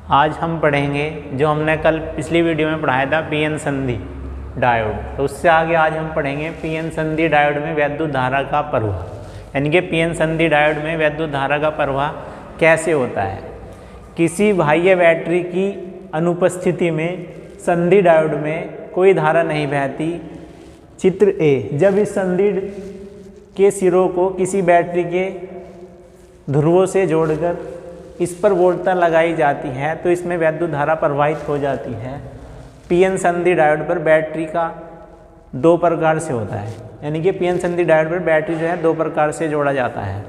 आज हम पढ़ेंगे जो हमने कल पिछली वीडियो में पढ़ाया था पीएन संधि डायोड। तो उससे आगे आज हम पढ़ेंगे पीएन संधि डायोड में वैद्युत धारा का प्रवाह, यानी कि पीएन संधि डायोड में वैद्युत धारा का प्रवाह कैसे होता है। किसी बाह्य बैटरी की अनुपस्थिति में संधि डायोड में कोई धारा नहीं बहती। चित्र ए, जब इस संधि के सिरों को किसी बैटरी के ध्रुवों से जोड़कर इस पर वोल्टता लगाई जाती है तो इसमें वैद्युत धारा प्रवाहित हो जाती है। पीएन संधि डायोड पर बैटरी का दो प्रकार से होता है, यानी कि पीएन संधि डायोड पर बैटरी जो है दो प्रकार से जोड़ा जाता है।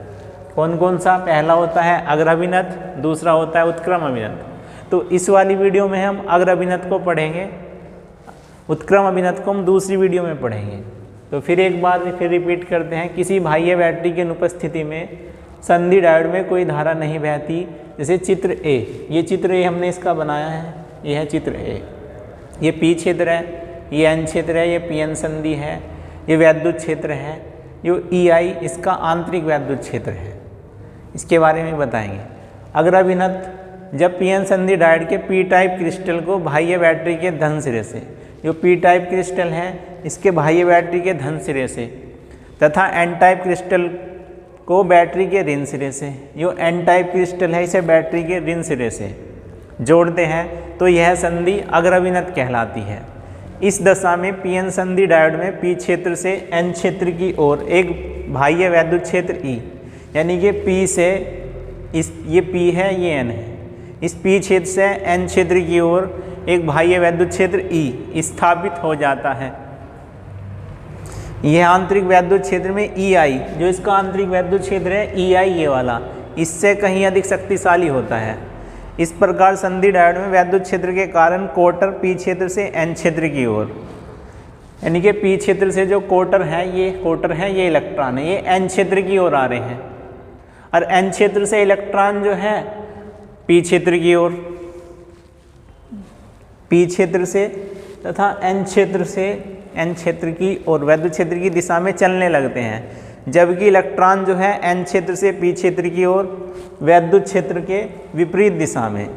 कौन कौन सा? पहला होता है अग्राभिनत, दूसरा होता है उत्क्रम अभिनत। तो इस वाली वीडियो में हम अग्राभिनत को पढ़ेंगे, उत्क्रम अभिनत को हम दूसरी वीडियो में पढ़ेंगे। तो फिर एक बार फिर रिपीट करते हैं। किसी बाह्य बैटरी की अनुपस्थिति में संधि डायोड में कोई धारा नहीं बहती। जैसे चित्र ए, ये चित्र ए हमने इसका बनाया है, ये है चित्र ए। ये पी क्षेत्र है, ये एन क्षेत्र है, ये पीएन संधि है, ये वैद्युत क्षेत्र है, ये ई आई इसका आंतरिक वैद्युत क्षेत्र है। इसके बारे में बताएंगे। अग्राभिनत, जब पीएन संधि डायोड के पी टाइप क्रिस्टल को बाह्य बैटरी के धन सिरे से, जो पी टाइप क्रिस्टल है इसके बाह्य बैटरी के धन सिरे से, तथा एन टाइप क्रिस्टल को बैटरी के ऋण सिरे से, जो एन टाइप क्रिस्टल है इसे बैटरी के ऋण सिरे से जोड़ते हैं तो यह संधि अग्राभिनत कहलाती है। इस दशा में पीएन संधि डायोड में पी क्षेत्र से एन क्षेत्र की ओर एक बाह्य वैद्युत क्षेत्र ई, यानी कि पी से ये पी है, ये एन है, इस पी क्षेत्र से एन क्षेत्र की ओर एक बाह्य वैद्युत क्षेत्र ई स्थापित हो जाता है। यह आंतरिक वैद्युत क्षेत्र में ई आई, जो इसका आंतरिक वैद्युत क्षेत्र है ई आई, ये वाला इससे कहीं अधिक शक्तिशाली होता है। इस प्रकार संधि डायोड में वैद्युत क्षेत्र के कारण कोटर पी क्षेत्र से एन क्षेत्र की ओर, यानी कि पी क्षेत्र से जो कोटर है, ये इलेक्ट्रॉन है, ये एन क्षेत्र की ओर आ रहे हैं, और एन क्षेत्र से इलेक्ट्रॉन जो है पी क्षेत्र की ओर, पी क्षेत्र से तथा एन क्षेत्र से एन क्षेत्र की ओर वैद्युत क्षेत्र की दिशा में चलने लगते हैं। जबकि इलेक्ट्रॉन जो है एन क्षेत्र से पी क्षेत्र की ओर वैद्युत क्षेत्र के विपरीत दिशा में,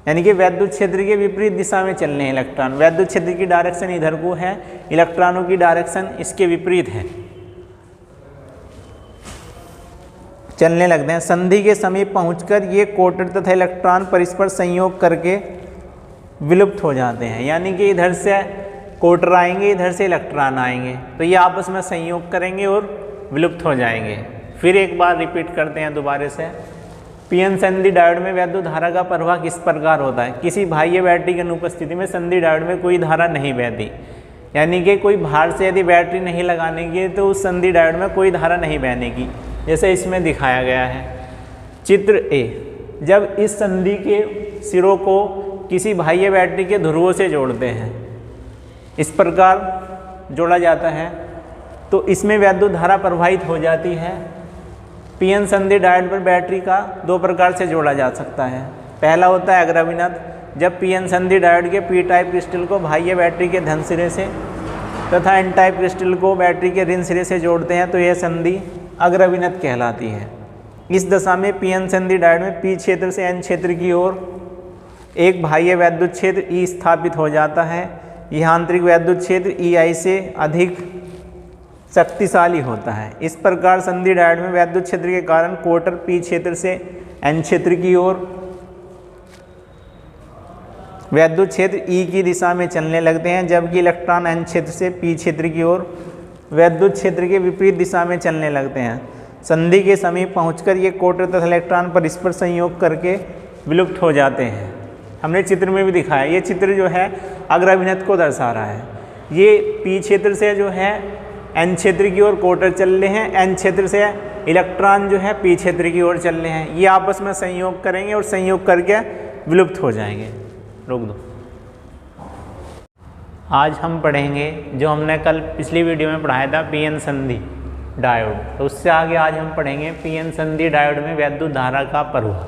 यानी कि वैद्युत क्षेत्र के विपरीत दिशा में चलने हैं इलेक्ट्रॉन। वैद्युत क्षेत्र की डायरेक्शन इधर को है, इलेक्ट्रॉनों की डायरेक्शन इसके विपरीत है, चलने लगते हैं। संधि के समीप पहुंचकर ये कोटर तथा इलेक्ट्रॉन परस्पर संयोग करके विलुप्त हो जाते हैं, यानी कि इधर से कोटर आएंगे, इधर से इलेक्ट्रॉन आएंगे, तो ये आपस में संयोग करेंगे और विलुप्त हो जाएंगे। फिर एक बार रिपीट करते हैं दोबारा से। पीएन संधि डायोड में वैद्युत धारा का प्रवाह किस प्रकार होता है। किसी बाह्य बैटरी की अनुपस्थिति में संधि डायोड में कोई धारा नहीं बहती, यानी कि कोई बाहर से यदि बैटरी नहीं लगाने की तो उस संधि डायोड में कोई धारा नहीं बहने की, जैसे इसमें दिखाया गया है। चित्र ए, जब इस संधि के सिरों को किसी बाह्य बैटरी के ध्रुवों से जोड़ते हैं, इस प्रकार जोड़ा जाता है तो इसमें वैद्युत धारा प्रवाहित हो जाती है। पीएन संधि डायोड पर बैटरी का दो प्रकार से जोड़ा जा सकता है। पहला होता है अग्राभिनत, जब पीएन संधि डायोड के पी टाइप क्रिस्टल को बाह्य बैटरी के धन सिरे से तथा एन टाइप क्रिस्टल को बैटरी के ऋण सिरे से जोड़ते हैं तो यह संधि अग्राभिनत कहलाती है। इस दशा में पीएन संधि डायोड में पी क्षेत्र से एन क्षेत्र की ओर एक बाह्य वैद्युत क्षेत्र ई स्थापित हो जाता है। यह आंतरिक वैद्युत क्षेत्र ई आई से अधिक शक्तिशाली होता है। इस प्रकार संधि डायोड में वैद्युत क्षेत्र के कारण कोटर पी क्षेत्र से एन क्षेत्र की ओर वैद्युत क्षेत्र ई की दिशा में चलने लगते हैं, जबकि इलेक्ट्रॉन एन क्षेत्र से पी क्षेत्र की ओर वैद्युत क्षेत्र के विपरीत दिशा में चलने लगते हैं। संधि के समीप पहुंचकर ये कोटर तथा इलेक्ट्रॉन परस्पर संयोग करके विलुप्त हो जाते हैं। हमने चित्र में भी दिखाया, ये चित्र जो है अग्राभिनत को दर्शा रहा है। ये पी क्षेत्र से जो है एन क्षेत्र की ओर कोटर चल रहे हैं, एन क्षेत्र से इलेक्ट्रॉन जो है पी क्षेत्र की ओर चल रहे हैं। ये आपस में संयोग करेंगे और संयोग करके विलुप्त हो जाएंगे। रोक दो। आज हम पढ़ेंगे जो हमने कल पिछली वीडियो में पढ़ाया था पीएन संधि डायोड। तो उससे आगे आज हम पढ़ेंगे पीएन संधि डायोड में वैद्युत धारा का प्रवाह,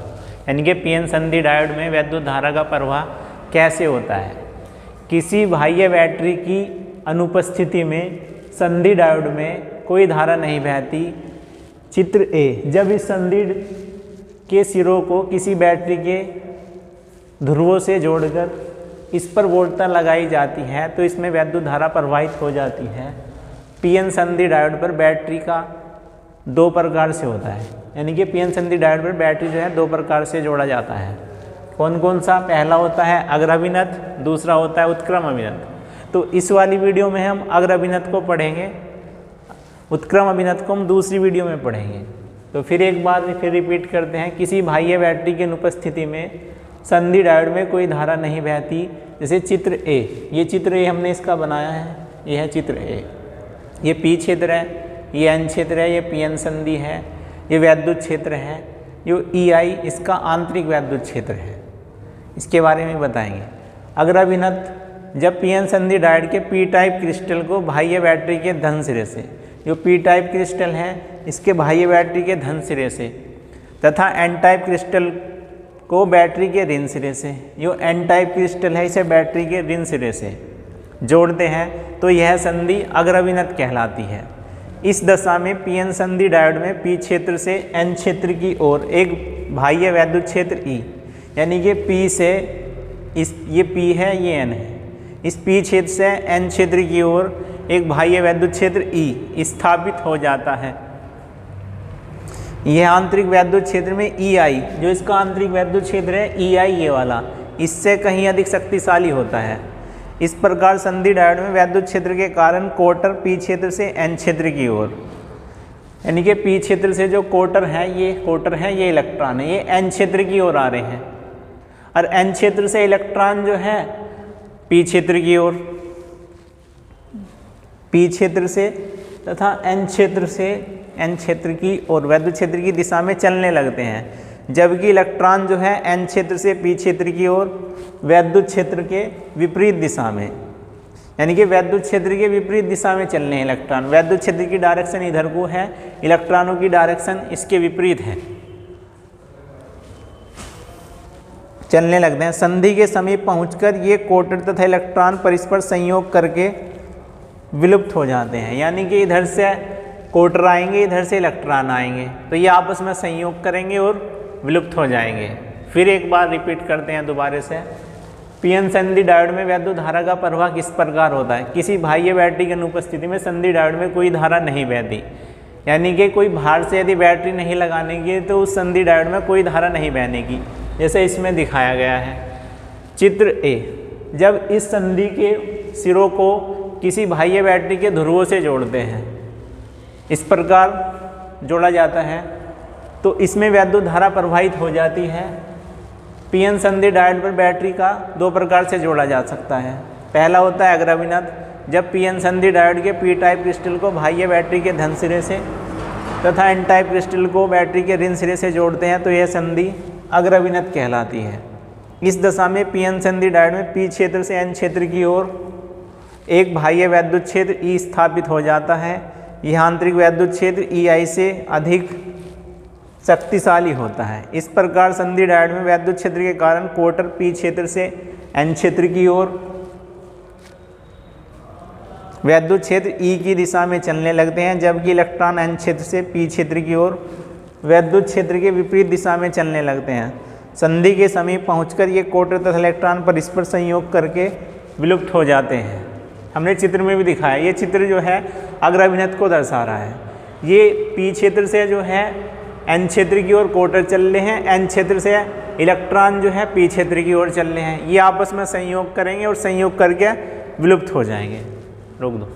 यानी कि पीएन संधि डायोड में वैद्युत धारा का प्रवाह कैसे होता है। किसी बाह्य बैटरी की अनुपस्थिति में संधि डायोड में कोई धारा नहीं बहती। चित्र ए, जब इस संधि के सिरों को किसी बैटरी के ध्रुवों से जोड़कर इस पर वोल्टता लगाई जाती है तो इसमें वैद्युत धारा प्रवाहित हो जाती है। पीएन संधि डायोड पर बैटरी का 2 प्रकार से होता है, यानी कि पीएन संधि डायोड पर बैटरी जो है 2 प्रकार से जोड़ा जाता है। कौन कौन सा? पहला होता है अग्राभिनत, दूसरा होता है उत्क्रम अभिनत। तो इस वाली वीडियो में हम अग्राभिनत को पढ़ेंगे, उत्क्रम अभिनत को हम दूसरी वीडियो में पढ़ेंगे। तो फिर एक बार फिर रिपीट करते हैं, किसी बाह्य बैटरी की अनुपस्थिति में संधि डायोड में कोई धारा नहीं बहती। जैसे चित्र ए, ये चित्र ए हमने इसका बनाया है, ये है चित्र ए, ये पी क्षेत्र है, ये एन क्षेत्र है, ये पी एन संधि है, ये वैद्युत क्षेत्र है, ये ई आई इसका आंतरिक वैद्युत क्षेत्र है। इसके बारे में बताएंगे। अग्राभिनत, जब पी एन संधि डायोड के पी टाइप क्रिस्टल को बाह्य बैटरी के धन सिरे से, जो पी टाइप क्रिस्टल है इसके बाह्य बैटरी के धन सिरे से, तथा एन टाइप क्रिस्टल को बैटरी के ऋण सिरे से, जो एन टाइप क्रिस्टल है इसे बैटरी के ऋण सिरे से जोड़ते हैं तो यह संधि अग्राभिनत कहलाती है। इस दशा में पीएन संधि डायोड में पी क्षेत्र से एन क्षेत्र की ओर एक बाह्य वैद्युत क्षेत्र ई, यानी कि पी से इस, ये पी है ये एन है, इस पी क्षेत्र से एन क्षेत्र की ओर एक बाह्य वैद्युत क्षेत्र ई स्थापित हो जाता है। यह आंतरिक वैद्युत क्षेत्र में ई आई, जो इसका आंतरिक वैद्युत क्षेत्र है ई आई ये वाला, इससे कहीं अधिक शक्तिशाली होता है। इस प्रकार संधि डायोड में वैद्युत क्षेत्र के कारण कोटर पी क्षेत्र से एन क्षेत्र की ओर, यानी कि पी क्षेत्र से जो कोटर है ये इलेक्ट्रॉन है, ये एन क्षेत्र की ओर आ रहे हैं, और एन क्षेत्र से इलेक्ट्रॉन जो है पी क्षेत्र की ओर, पी क्षेत्र से तथा एन क्षेत्र से एन क्षेत्र की ओर वैद्युत क्षेत्र की दिशा में चलने लगते हैं, जबकि इलेक्ट्रॉन जो है एन क्षेत्र से पी क्षेत्र की ओर वैद्युत क्षेत्र के विपरीत दिशा में, यानी कि वैद्युत क्षेत्र के विपरीत दिशा में चलने हैं इलेक्ट्रॉन। वैद्युत क्षेत्र की डायरेक्शन इधर को है, इलेक्ट्रॉनों की डायरेक्शन इसके विपरीत है, चलने लगते हैं। संधि के समीप पहुंचकर ये कोटर तथा इलेक्ट्रॉन परस्पर संयोग करके विलुप्त हो जाते हैं, यानी कि इधर से कोटर आएंगे, इधर से इलेक्ट्रॉन आएंगे, तो ये आपस में संयोग करेंगे और विलुप्त हो जाएंगे। फिर एक बार रिपीट करते हैं दोबारा से। पीएन संधि डायोड में वैद्युत धारा का प्रवाह किस प्रकार होता है? किसी बाह्य बैटरी की अनुपस्थिति में संधि डायोड में कोई धारा नहीं बहती, यानी कि कोई बाहर से यदि बैटरी नहीं लगाने की तो उस संधि डायोड में कोई धारा नहीं बहने की, जैसे इसमें दिखाया गया है चित्र ए। जब इस संधि के सिरों को किसी बाह्य बैटरी के ध्रुवों से जोड़ते हैं, इस प्रकार जोड़ा जाता है तो इसमें वैद्युत धारा प्रवाहित हो जाती है। पीएन संधि डायोड पर बैटरी का 2 प्रकार से जोड़ा जा सकता है। पहला होता है अग्राभिनत, जब पीएन संधि डायोड के पी टाइप क्रिस्टल को बाह्य बैटरी के धन सिरे से तथा एन टाइप क्रिस्टल को बैटरी के ऋण सिरे से जोड़ते हैं तो यह संधि अग्राभिनत कहलाती है। इस दशा में पीएन संधि डायोड में पी क्षेत्र से एन क्षेत्र की ओर एक बाह्य वैद्युत क्षेत्र ई स्थापित हो जाता है। यह आंतरिक वैद्युत क्षेत्र ई आई से अधिक शक्तिशाली होता है। इस प्रकार संधि डायोड में वैद्युत क्षेत्र के कारण कोटर पी क्षेत्र से एन क्षेत्र की ओर वैद्युत क्षेत्र ई की दिशा में चलने लगते हैं, जबकि इलेक्ट्रॉन एन क्षेत्र से पी क्षेत्र की ओर वैद्युत क्षेत्र के विपरीत दिशा में चलने लगते हैं। संधि के समीप पहुंचकर ये कोटर तथा इलेक्ट्रॉन परस्पर संयोग करके विलुप्त हो जाते हैं। हमने चित्र में भी दिखाया, ये चित्र जो है अग्राभिनत को दर्शा रहा है। ये पी क्षेत्र से जो है एन क्षेत्र की ओर कोटर चल रहे हैं, एन क्षेत्र से इलेक्ट्रॉन जो है पी क्षेत्र की ओर चल रहे हैं। ये आपस में संयोग करेंगे और संयोग करके विलुप्त हो जाएंगे। रोक दो।